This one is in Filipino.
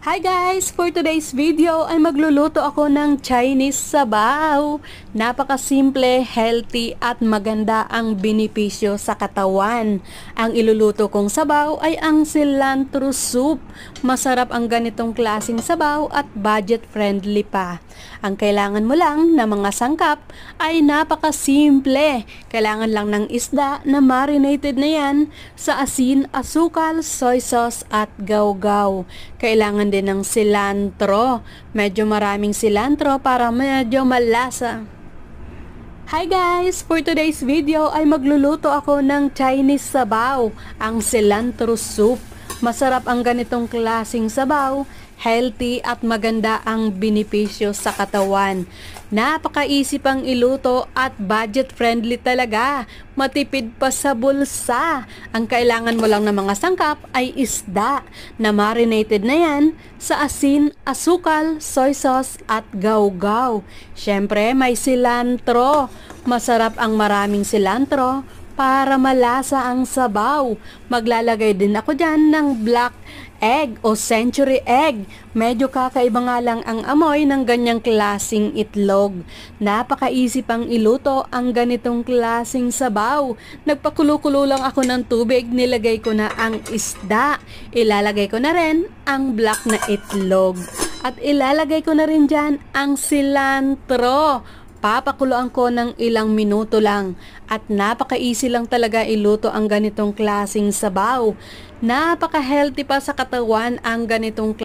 Hi guys! For today's video ay magluluto ako ng Chinese sabaw. Napakasimple, healthy at maganda ang benepisyo sa katawan. Ang iluluto kong sabaw ay ang cilantro soup. Masarap ang ganitong klaseng sabaw at budget friendly pa. Ang kailangan mo lang na mga sangkap ay napakasimple. Kailangan lang ng isda na marinated na yan sa asin, asukal, soy sauce at gawgaw. Kailangan din ng cilantro. Medyo maraming cilantro para medyo malasa. Hi guys! For today's video ay magluluto ako ng Chinese sabaw, ang cilantro soup. Masarap ang ganitong klaseng sabaw, healthy at maganda ang benepisyo sa katawan. Napaka-easy pang iluto at budget friendly talaga. Matipid pa sa bulsa. Ang kailangan mo lang ng mga sangkap ay isda na marinated na yan sa asin, asukal, soy sauce at gawgaw. Syempre may cilantro. Masarap ang maraming cilantro para malasa ang sabaw. Maglalagay din ako dyan ng black egg o century egg. Medyo kakaiba nga lang ang amoy ng ganyang klasing itlog. Napaka-easy pang iluto ang ganitong klasing sabaw. Nagpakulo-kulo lang ako ng tubig, nilagay ko na ang isda. Ilalagay ko na rin ang black na itlog. At ilalagay ko na rin dyan ang cilantro. Papakuluan ko ng ilang minuto lang at napaka-easy lang talaga iluto ang ganitong klaseng sabaw. Napaka-healthy pa sa katawan ang ganitong